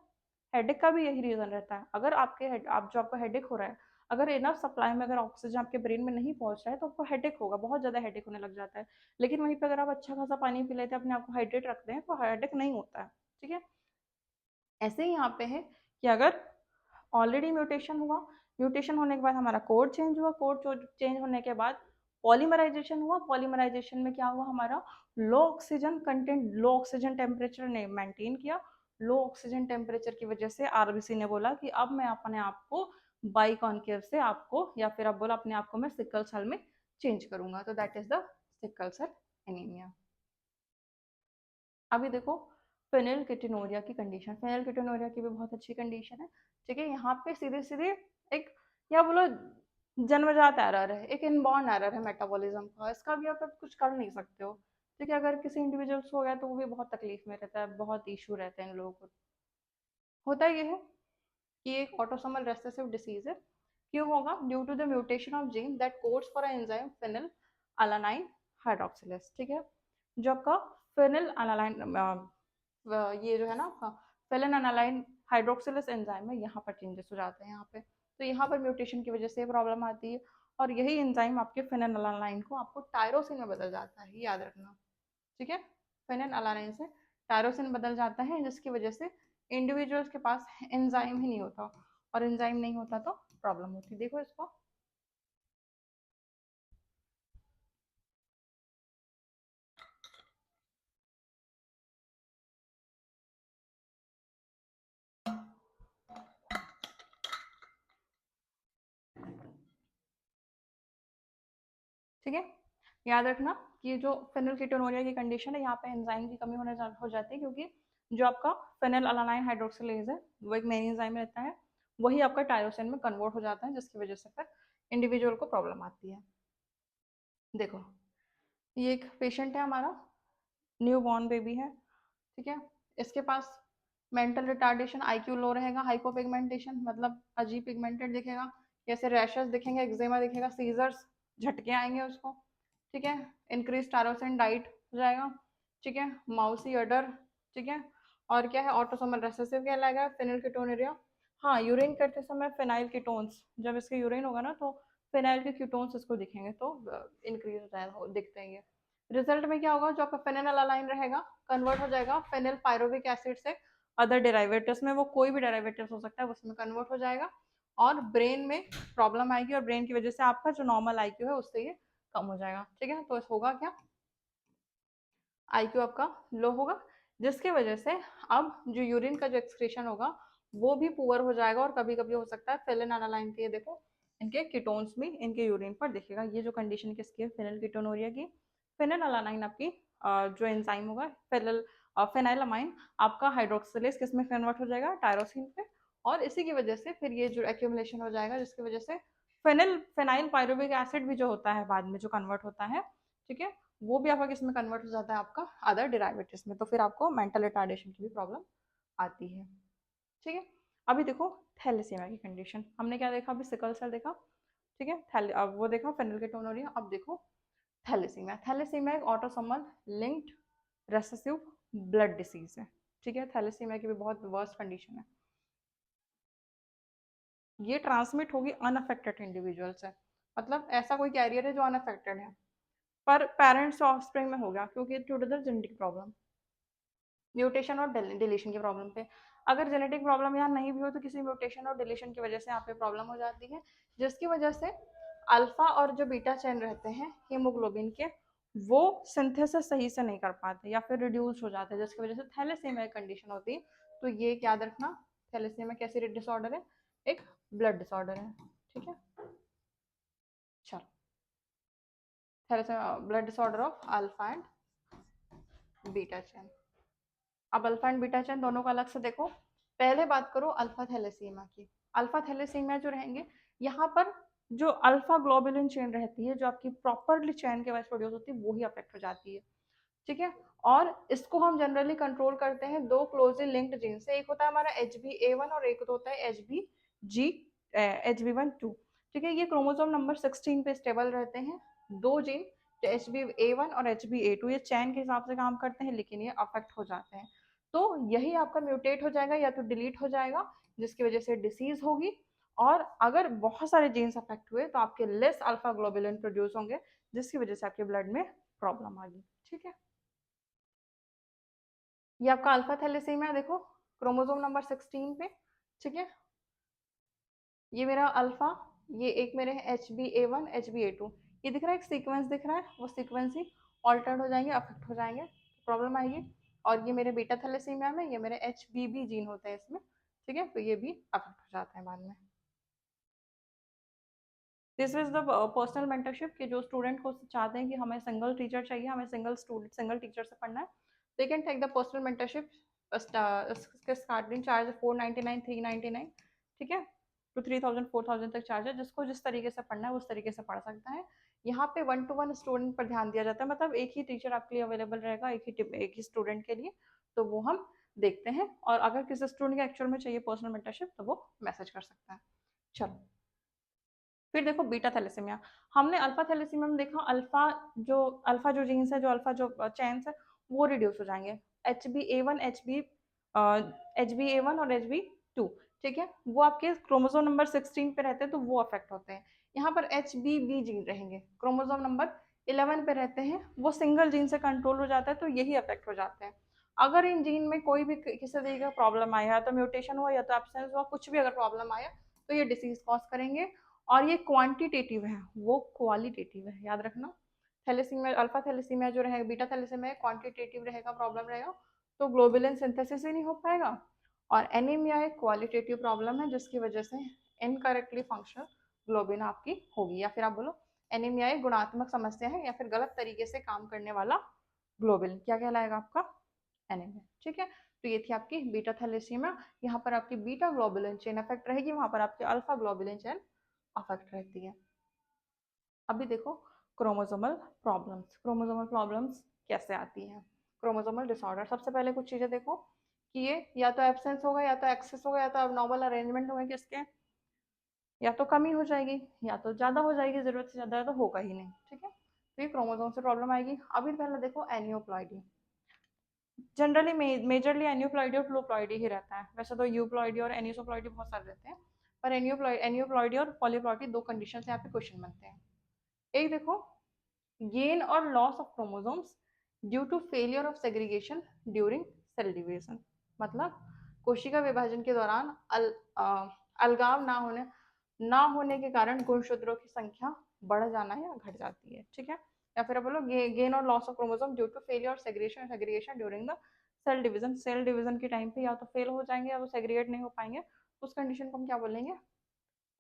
हेडेक का भी यही रीजन रहता है, अगर आपके आप जो आपको हेडेक हो रहा है, अगर इनफ सप्लाई में अगर ऑक्सीजन आपके ब्रेन में नहीं पहुंच रहा है तो आपको हेडेक होगा, बहुत ज्यादा हेडेक होने लग जाता है। लेकिन वहीं पे अगर आप अच्छा खासा पानी पी लेते हैं, अपने आप को हाइड्रेट रखते हैं, तो हेडेक नहीं होता है, ठीक है। ऐसे ही यहाँ पे है कि अगर ऑलरेडी म्यूटेशन हुआ, म्यूटेशन होने के बाद हमारा कोड चेंज हुआ, कोड चेंज होने के बाद पॉलीमराइजेशन हुआ, पॉलीमराइजेशन में क्या हुआ, हमारा लो ऑक्सीजन कंटेंट, लो ऑक्सीजन टेम्परेचर ने मेंटेन किया। लो ऑक्सीजन टेम्परेचर की वजह से आरबीसी ने बोला कि अब मैं अपने आप को बाई कॉन्केव से आपको, या फिर आप बोला अपने आप को मैं सिकल सेल में चेंज करूंगा, तो that is the sickle cell anaemia. अभी देखो, फेनिलकेटोनुरिया की कंडीशन, फेनिलकेटोनुरिया की भी बहुत अच्छी कंडीशन है, ठीक है। यहाँ पे सीधे सीधे एक, या बोलो जन्मजात एरर है, एक इनबॉर्न एरर है मेटाबॉलिज्म का, इसका भी आप अब कुछ कर नहीं सकते हो। ठीक है, अगर किसी इंडिविजुअल्स को हो गया तो वो भी बहुत तकलीफ में रहता है, बहुत इशू रहते हैं इन लोगों को। होता ये है कि एक ऑटोसोमल रेसेसिव डिसीज है। क्यों होगा? Due to the mutation of gene that codes for enzyme phenylalanine hydroxylase. ठीक है, जो आपका फेनिल अलानाइन, ये जो है ना आपका फेनिल अलानाइन हाइड्रोक्सिलेज एंजाइम है, यहाँ पर चेंजेस हो जाते हैं यहाँ पे, तो यहाँ पर म्यूटेशन की वजह से प्रॉब्लम आती है। और यही एंजाइम आपके फेनिल अलानाइन को आपको टायरोसिन में बदल जाता है, याद रखना। ठीक है, फेनिल अलानाइन से टायरोसिन बदल जाता है, जिसकी वजह से इंडिविजुअल्स के पास एंजाइम ही नहीं होता, और एंजाइम नहीं होता तो प्रॉब्लम होती। देखो इसको, ठीक है, याद रखना कि जो फेनिलकेटोनुरिया की कंडीशन है, यहाँ पे एंजाइम की कमी हो जाती है, क्योंकि जो आपका फेनिल अलानाइन हाइड्रोक्सिलेज है वो एक मेन एंजाइम रहता है, वही आपका टायरोसिन में कन्वर्ट हो जाता है, जिसकी वजह से फिर इंडिविजुअल को प्रॉब्लम आती है। देखो, ये एक पेशेंट है हमारा, न्यू बॉर्न बेबी है। ठीक है, इसके पास मेंटल रिटार्डेशन, आईक्यू लो रहेगा, हाइपोपिगमेंटेशन मतलब अजीब पिगमेंटेड दिखेगा, जैसे रैशेस दिखेंगे, एक्जेमा दिखेगा, सीजर्स, झटके आएंगे उसको। ठीक है, इंक्रीज टायरोसिन डाइट हो जाएगा। ठीक है, माउसी अडर। ठीक है, और क्या है, ऑटोसोमल रेसेसिव कहलाएगा, फेनिलकेटोनुरिया। हाँ, यूरिन करते समय फेनाइल कीटोन्स, जब इसके यूरिन होगा ना तो फेनाइल के कीटोन्स इसको दिखेंगे, तो इंक्रीज हो जाएगा, दिखते हैं ये। रिजल्ट में क्या होगा, जो आपका फेनिल अलानाइन रहेगा कन्वर्ट हो जाएगा फेनिल पायरोविक एसिड से अदर डेरिवेटिव्स में, वो कोई भी डेरिवेटिव्स हो सकता है, उसमें कन्वर्ट हो जाएगा, और ब्रेन में प्रॉब्लम आएगी, और ब्रेन की वजह से आपका जो नॉर्मल आईक्यू है उससे ये कम हो जाएगा। ठीक है, तो होगा क्या, आईक्यू आपका लो होगा, जिसकी वजह से अब जो यूरिन का जो एक्सक्रीशन होगा वो भी पुअर हो जाएगा, और कभी कभी हो सकता है फेलिन अलानाइन के, देखो इनके कीटोन्स भी इनके यूरिन पर दिखेगा। ये जो कंडीशन किसकी है, फेनिल कीटोनुरिया की। फेनिल अलानाइन आपकी जो एंजाइम होगा फेनाइलामाइन, आपका हाइड्रोक्सिलेज किस में कन्वर्ट हो जाएगा, टायरोसिन पे, और इसी की वजह से फिर ये जो एक्यूमुलेशन हो जाएगा, जिसकी वजह से फेनाइल पायरुविक एसिड भी जो होता है बाद में जो कन्वर्ट होता है, ठीक है, वो भी आपका किस में कन्वर्ट हो जाता है, आपका अदर डिराइवेटिव्स में, तो फिर आपको मेंटल रिटार्डेशन की भी प्रॉब्लम आती है। ठीक है, अभी देखो थैलेसीमिया की कंडीशन, हमने क्या देखा अभी, सिकल सेल देखा। ठीक है, अब वो देखा फेनिलकेटोनुरिया, अब देखो थैलेसीमिया। थैलेसीमिया एक autosomal linked recessive blood disease है। ठीक है, थैलेसीमिया की भी बहुत वर्स्ट कंडीशन है, ये ट्रांसमिट होगी अनअफेक्टेड इंडिविजुअल से, मतलब ऐसा कोई कैरियर है जो अनअफेक्टेड है, पर पेरेंट्स ऑफस्प्रिंग में हो गया, क्योंकि due to the genetic problem, mutation और डिलीशन की प्रॉब्लम पे। अगर जेनेटिक प्रॉब्लम यहाँ नहीं भी हो तो किसी म्यूटेशन और डिलीशन की वजह से यहाँ पे प्रॉब्लम हो जाती है, जिसकी वजह से अल्फा और जो बीटा चेन रहते हैं हीमोग्लोबिन के, वो सिंथेसिस सही से नहीं कर पाते या फिर रिड्यूस हो जाते हैं, जिसकी वजह से थैलेसीमिया कंडीशन होती है। तो ये याद रखना, थैलेसीमिया कैसी डिसऑर्डर है, एक ब्लड डिसऑर्डर है। ठीक है, चलो, thalassaemia blood disorder of alpha and beta chain. अब अल्फा एंड बीटा चेन दोनों को अलग से देखो। पहले बात करो अल्फा थैलेसीमिया की। अल्फा थैलेसीमिया जो रहेंगे, यहाँ पर जो अल्फा ग्लोबुलिन चेन रहती है, जो आपकी प्रॉपरली चेन के वाइज प्रोड्यूस होती है, वो ही अफेक्ट हो जाती है। ठीक है, और इसको हम जनरली कंट्रोल करते हैं दो क्लोजली लिंक्ड जीन से, एक होता है हमारा HbA1 और एक होता है HbG HbA1 2। ठीक है, ये क्रोमोसोम नंबर 16 पे स्टेबल रहते हैं, दो जीन, HbA1 और HbA2, ये चैन के हिसाब से काम करते हैं, लेकिन ये अफेक्ट हो जाते हैं, तो यही आपका म्यूटेट हो जाएगा या तो डिलीट हो जाएगा, जिसकी वजह से डिसीज होगी। और अगर बहुत सारे जीन्स अफेक्ट हुए तो आपके लेस अल्फा ग्लोबुलिन प्रोड्यूस होंगे, जिसकी वजह से आपके ब्लड में प्रॉब्लम आ गई। ठीक है, ये आपका अल्फा थैलेसीमिया देखो, क्रोमोसोम नंबर 16 पे। ठीक है, ये मेरा अल्फा, ये एक मेरे HbA1 HbA2, ये दिख रहा है, एक सीक्वेंस दिख रहा है, वो सीक्वेंस ही ऑल्टर्ड हो जाएंगे, अफेक्ट हो जाएंगे, प्रॉब्लम आएगी। और ये मेरे बीटा थैलेसीमिया में ये मेरे HBB जीन होते हैं इसमें। ठीक है, तो ये भी अफेक्ट हो जाते हैं बाद में। This is the personal mentorship, कि जो स्टूडेंट को चाहते हैं कि हमें सिंगल टीचर चाहिए, हमें सिंगल टीचर से पढ़ना है, they can take the personal mentorship. इसके स्टार्टिंग चार्ज 499 399। ठीक है, टू 3000 4000 तक चार्ज है। जिसको जिस तरीके से पढ़ना है उस तरीके से पढ़ सकता है। यहाँ पे 1 to 1 स्टूडेंट पर ध्यान दिया जाता है, मतलब एक ही टीचर आपके लिए अवेलेबल रहेगा एक ही स्टूडेंट के लिए। तो वो हम देखते हैं, और अगर किसी स्टूडेंट के एक्चुअल में चाहिए पर्सनल मेंटरशिप तो वो मैसेज कर सकता है। चलो फिर देखो बीटा थैलेसीमिया। हमने अल्फा थैलेसीमिया में देखा अल्फा जो जीन्स है, जो अल्फा जो चेन्स है वो रिड्यूस हो जाएंगे। HbA1 HbA1 और HB2, ठीक है, वो आपके क्रोमोसोम नंबर 16 पे रहते हैं तो वो अफेक्ट होते हैं। यहाँ पर HbB जीन रहेंगे, क्रोमोसोम नंबर 11 पे रहते हैं, वो सिंगल जीन से कंट्रोल हो जाता है तो यही अफेक्ट हो जाते हैं। अगर इन जीन में कोई भी किसी तरीके का प्रॉब्लम आया, तो म्यूटेशन हुआ या तो एब्सेंस हुआ, कुछ भी अगर प्रॉब्लम आया तो ये डिसीज कॉज करेंगे। और ये क्वांटिटेटिव है, वो क्वालिटेटिव है, याद रखना। थैलेसीमिया, अल्फा थैलेसीमिया जो रहेगा, बीटा थैलेसीमिया क्वांटिटेटिव रहेगा, प्रॉब्लम रहेगा तो ग्लोबुलिन सिंथेसिस ही नहीं हो पाएगा। और एनीमिया एक क्वालिटेटिव प्रॉब्लम है जिसकी वजह से इनकरेक्टली फंक्शनल ग्लोबिन आपकी होगी, या फिर आप बोलो एनीमिया एक गुणात्मक समस्या है या फिर गलत तरीके से काम करने वाला ग्लोबिन क्या कहलाएगा आपका, एनीमिया। ठीक है, तो ये थी आपकी बीटा थैलेसीमिया। यहाँ पर आपकी बीटा ग्लोबुलिन चेन अफेक्ट रहेगी, वहां पर आपकी अल्फा ग्लोबुलिन चेन अफेक्ट रहती है। अभी देखो क्रोमोसोमल प्रॉब्लम्स। क्रोमोसोमल प्रॉब्लम्स कैसे आती हैं, क्रोमोसोमल डिसऑर्डर। सबसे पहले कुछ चीजें देखो कि ये या तो एब्सेंस होगा, या तो एक्सेस होगा, या तो अबनॉर्मल अरेंजमेंट होंगे किसके, या तो कमी हो जाएगी या तो ज्यादा हो जाएगी, जरूरत से ज्यादा तो होगा ही नहीं। ठीक है, तो ये क्रोमोसोम से प्रॉब्लम आएगी। अभी पहले देखो एनियोप्लॉइडी। जनरली मेजरली एनियोप्लॉइडी और प्लूप्लॉइडी ही रहता है, वैसे तो यूप्लॉइडी और एनिसोप्लॉइडी बहुत सारे रहते हैं, पर एनियोप्लॉइडी और पॉलीप्लॉइडी दो कंडीशन से यहाँ पे क्वेश्चन बनते हैं। एक देखो, गेन और loss of chromosomes due to failure of segregation during cell division, मतलब कोशिका विभाजन के दौरान अलगाव ना होने के कारण गुणसूत्रों की संख्या बढ़ जाना या घट जाती है। ठीक है, या फिर बोलो गेन और loss of chromosome due to failure और segregation during the cell division. Cell division के टाइम पे या तो फेल हो जाएंगे या वो सेग्रीगेट नहीं हो पाएंगे, उस कंडीशन को हम क्या बोलेंगे,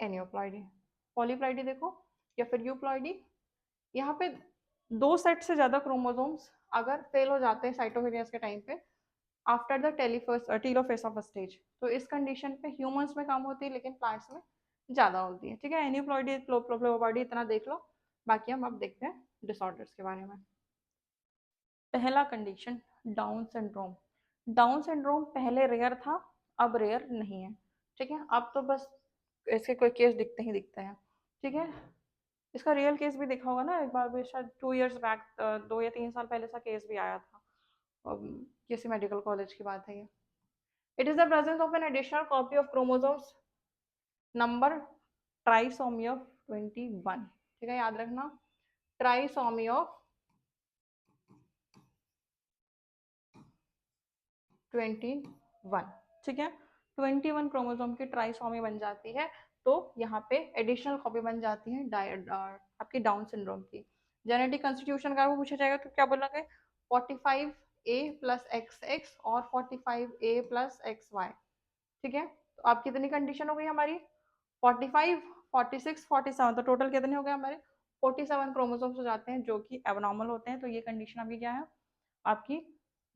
एनियोप्लॉइडी। पॉलीप्लॉइडी देखो या फिर यूप्लॉइडी, यहाँ पे दो सेट से ज्यादा क्रोमोसोम्स अगर फेल हो जाते हैं साइटोकिनेसिस के टाइम पे after the telophase of stage, तो इस कंडीशन पे ह्यूमंस में कम होती है लेकिन प्लांट्स में ज्यादा होती है। ठीक है, एनियोप्लॉइडी प्लूप्लॉइडी इतना देख लो, बाकी हम अब देखते हैं डिसऑर्डर्स के बारे में। पहला condition down syndrome. Down syndrome पहले रेयर था, अब रेयर नहीं है। ठीक है, अब तो बस इसके कोई केस दिखते ही दिखते हैं। ठीक है, इसका रियल केस भी देखा होगा ना, एक बार भी शायद 2 years बैक, 2 या 3 साल पहले सा केस भी आया था, किसी मेडिकल कॉलेज की बात है ये। It is the presence of an additional copy of chromosomes number trisomy of 21। ठीक है, याद रखना, ट्राइसोमी ऑफ 21। ठीक है, 21 क्रोमोसोम की ट्राइसोमी बन जाती है, तो यहाँ पे एडिशनल कॉपी बन जाती है आपकी डाउन सिंड्रोम की। जेनेटिक कंस्टिट्यूशन का वो पूछा जाएगा तो क्या बोला गया, 45A + XX और 45A + XY। ठीक है, तो अब कितनी कंडीशन हो गई हमारी, 45 46 47, तो टोटल कितने हो गए हमारे, 47 क्रोमोसोम्स हो जाते हैं जो कि एबनॉर्मल होते हैं। तो ये कंडीशन अभी क्या है आपकी,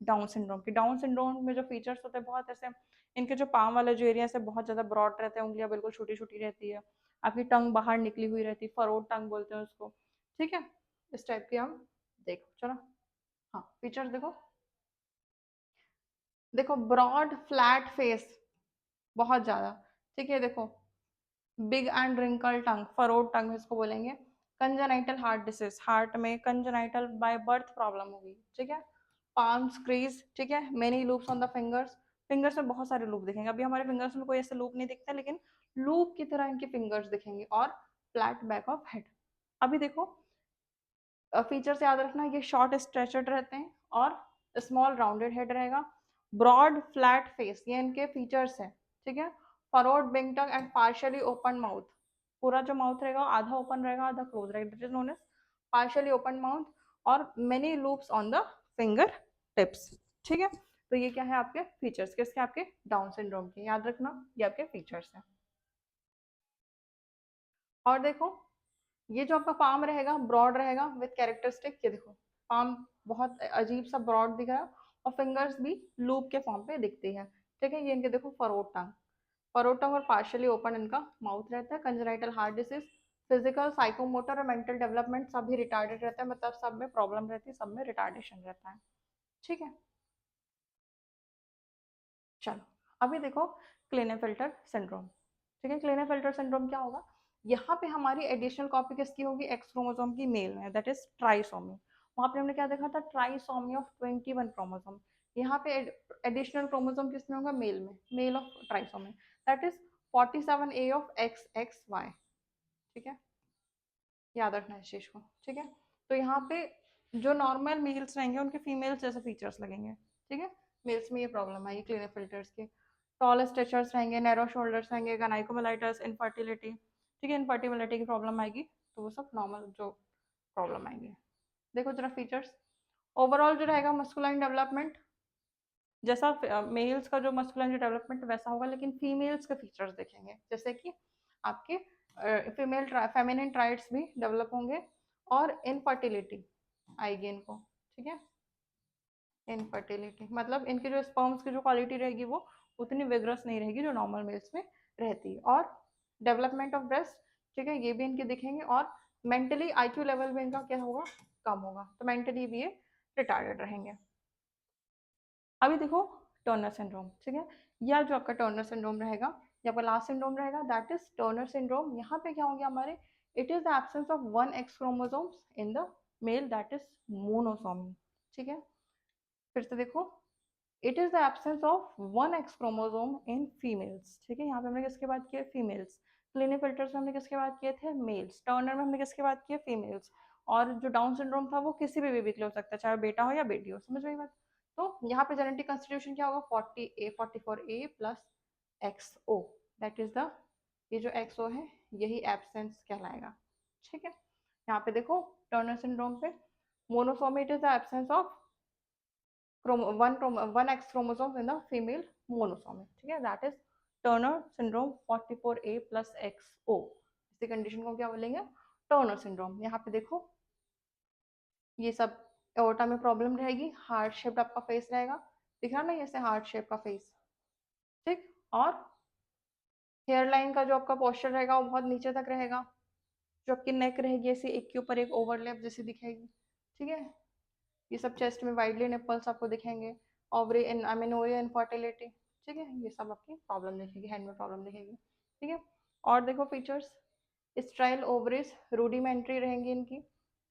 डाउन सिंड्रोम की। डाउन सिंड्रोम में जो फीचर्स होते हैं बहुत ऐसे, इनके जो पाम वाले जो एरिया है बहुत ज्यादा ब्रॉड रहते हैं, उंगलियां बिल्कुल छोटी छोटी रहती है, आपकी टंग बाहर निकली हुई रहती है, फरोड टंग बोलते हैं उसको। ठीक है, इस टाइप की हम देखो, चलो हाँ फीचर्स देखो। देखो ब्रॉड फ्लैट फेस बहुत ज्यादा, ठीक है, देखो big and wrinkle tongue, furrowed tongue इसको बोलेंगे। कंजेनाइटल हार्ट डिसीज, हार्ट में कंजेनाइटल बाय बर्थ प्रॉब्लम होगी। ठीक है, पाल्म्स क्रीज, ठीक है, many loops on the fingers, fingers में बहुत सारे लूप दिखेंगे। अभी हमारे फिंगर्स में कोई ऐसे लूप नहीं दिखता, लेकिन लूप की तरह इनके फिंगर्स दिखेंगे। और फ्लैट बैक ऑफ हेड। अभी देखो फीचर्स याद रखना, ये शॉर्ट स्ट्रेचर्ड रहते हैं और स्मॉल राउंडेड हेड रहेगा। ब्रॉड फ्लैट फेस, ये इनके फीचर्स है। ठीक है, furrowed big tongue and partially open mouth, पूरा जो माउथ रहेगा आधा ओपन रहेगा आधा क्लोज रहेगा, that is known as partially open mouth. और many loops on the finger tips. ठीक है, तो ये क्या है आपके फीचर्स, किसके, आपके डाउन सिंड्रोम के, याद रखना ये आपके फीचर्स हैं। और देखो ये जो आपका पाम रहेगा ब्रॉड रहेगा विथ कैरेक्टरिस्टिक, ये देखो पाम बहुत अजीब सा ब्रॉड दिख रहा है और फिंगर्स भी लूप के फॉर्म पे दिखती है। ठीक है, ये इनके देखो फरोड टंग, परोटम और पार्शियली ओपन इनका माउथ रहता है। Congenital heart disease, physical, psychomotor और मेंटल डेवलपमेंट सभी रिटार्डेड रहता है, मतलब सब में प्रॉब्लम रहती है, सब में रिटार्डेशन रहता है। ठीक है, चलो अभी देखो क्लेनेफेल्टर सिंड्रोम। ठीक है, क्लेनेफेल्टर सिंड्रोम क्या होगा, यहाँ पे हमारी एडिशनल कॉपी किसकी होगी, एक्स क्रोमोसोम की मेल में, दैट इज ट्राइसोमी। वहाँ पे हमने क्या देखा था, ट्राइसोमी ऑफ 21 क्रोमोसोम। यहाँ पे एडिशनल क्रोमोसोम किसमें होगा, मेल में, male of trisomy, that is 47A of XXY। ठीक है, याद रखना है इस चीज को। ठीक है, तो यहाँ पे जो नॉर्मल मेल्स रहेंगे उनके फीमेल्स जैसे फीचर्स लगेंगे। ठीक है, मेल्स में ये प्रॉब्लम आएगी क्लिनेफिल्टर्स की। टॉल स्ट्रेचर्स रहेंगे, नैरो शोल्डर्स रहेंगे, गानाइकोमाइलाइटिस, इनफर्टिलिटी। ठीक है, इनफर्टिलिटी की प्रॉब्लम आएगी, तो वो सब नॉर्मल जो प्रॉब्लम आएंगे। देखो जरा फीचर्स, ओवरऑल जो रहेगा मस्कुलाइन डेवलपमेंट, जैसा मेल्स का जो मस्कुलाइन डेवलपमेंट वैसा होगा, लेकिन फीमेल्स के फीचर्स देखेंगे, जैसे कि आपके फीमेल फेमिनिन ट्राइट्स भी डेवलप होंगे, और इनफर्टिलिटी आएगी इनको। ठीक है, इनफर्टिलिटी मतलब इनके जो स्पर्म्स की जो क्वालिटी रहेगी वो उतनी विग्रस नहीं रहेगी जो नॉर्मल मेल्स में रहती है। और डेवलपमेंट ऑफ ब्रेस्ट, ठीक है, ये भी इनके दिखेंगे। और मेंटली आईक्यू लेवल भी इनका क्या होगा, कम होगा, तो मेंटली भी ये रिटार्डेड रहेंगे। अभी देखो टर्नर सिंड्रोम। ठीक है, यह जो आपका टर्नर सिंड्रोम रहेगा, या आपका लास्ट सिंड्रोम रहेगा, दैट इज टर्नर सिंड्रोम। यहाँ पे क्या होंगे हमारे, it is the absence of one X chromosomes in the male, that is monosomy. ठीक है, फिर से देखो, it is the absence of one X chromosome in females. ठीक है, यहाँ पे हमने किसके बात किया, फीमेल्स। क्लिनेफिल्टर्स में हमने किसके बात किए थे, मेल्स। टर्नर में हमने किसके बात किए, फीमेल्स। और जो डाउन सिंड्रोम था वो किसी भी बेबी के लिए हो सकता है, चाहे बेटा हो या बेटी हो। समझ रही बात। तो यहाँ पे जेनेटिक कंस्टिट्यूशन क्या होगा, 44A plus XO, that is the, ये जो XO है यही एब्सेंस कहलाएगा। ठीक है, यहाँ पे देखो टर्नर सिंड्रोम पे monosomy, it is the absence of one X chromosome in the female monosomy. ठीक है, that is Turner syndrome 44A plus XO। इसी कंडीशन को क्या बोलेंगे, टर्नर सिंड्रोम। यहाँ पे देखो ये सब एओर्टा में प्रॉब्लम रहेगी, हार्ट शेप्ड आपका फेस रहेगा, दिख रहा ना ऐसे हार्ट शेप का फेस। ठीक, और हेयर लाइन का जो आपका पोस्चर रहेगा वो बहुत नीचे तक रहेगा, जो आपकी नेक रहेगी ऐसे एक के ऊपर एक ओवरलैप जैसी दिखेगी। ठीक है, ये सब चेस्ट में वाइडली निपल्स आपको दिखेंगे, ओवरी इन अमेनोरिया इनफर्टिलिटी। ठीक है, ये सब आपकी प्रॉब्लम दिखेगी, हैंड में प्रॉब्लम दिखेगी। ठीक है, और देखो फीचर्स, स्ट्राइल ओवरीज रूडिमेंट्री रहेंगी इनकी,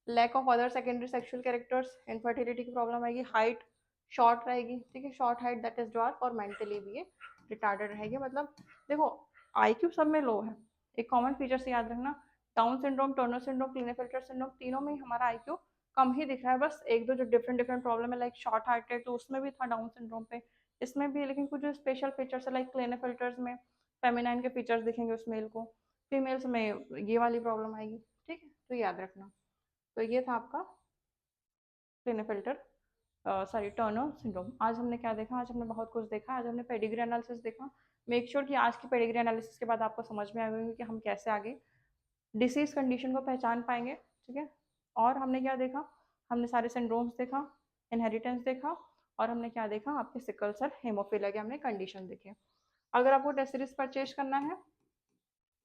lack of other secondary sexual characters, infertility की प्रॉब्लम आएगी, हाइट शॉर्ट रहेगी। ठीक है, short height that is dwarf, और मेंटली भी ये रिटार्डेड रहेगी। मतलब देखो आईक्यू सब में लो है, एक कॉमन फीचर से याद रखना, Down syndrome, Turner syndrome, Klinefelter syndrome, तीनों में ही हमारा आईक्यू कम ही दिख रहा है। बस एक दो जो डिफरेंट डिफरेंट प्रॉब्लम है, लाइक शॉर्ट हार्टेड, तो उसमें भी था डाउन सिंड्रोम पे, इसमें भी, लेकिन कुछ जो स्पेशल फीचर्स है लाइक क्लिनेफिल्टर्स में फेमिनाइन के फीचर्स दिखेंगे उस मेल को, फीमेल्स में ये वाली प्रॉब्लम आएगी। ठीक है, तो याद रखना। तो ये था आपका क्लिनेफिल्टर सॉरी टर्नर सिंड्रोम। आज हमने क्या देखा, आज हमने बहुत कुछ देखा। आज हमने पेडिग्री एनालिसिस देखा। मेक श्योर कि आज की पेडिग्री एनालिसिस के बाद आपको समझ में आ गई कि हम कैसे आगे डिसीज कंडीशन को पहचान पाएंगे। ठीक है, और हमने क्या देखा, हमने सारे सिंड्रोम्स देखा, इनहेरिटेंस देखा, और हमने क्या देखा, आपके सिकल सेल हेमोफीलिया के हमने कंडीशन देखे। अगर आपको टेस्ट सीरीज परचेज करना है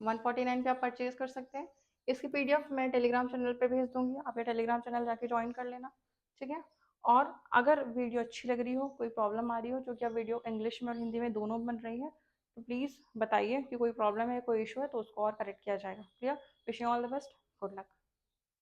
149 पे आप परचेज कर सकते हैं। इसकी पीडीएफ मैं टेलीग्राम चैनल पे भेज दूंगी, आप ये टेलीग्राम चैनल जाके ज्वाइन कर लेना। ठीक है, और अगर वीडियो अच्छी लग रही हो, कोई प्रॉब्लम आ रही हो, जो कि अब वीडियो इंग्लिश में और हिंदी में दोनों बन रही है, तो प्लीज़ बताइए कि कोई प्रॉब्लम है, कोई इशू है, तो उसको और करेक्ट किया जाएगा। Clear, wishing all the best, good luck.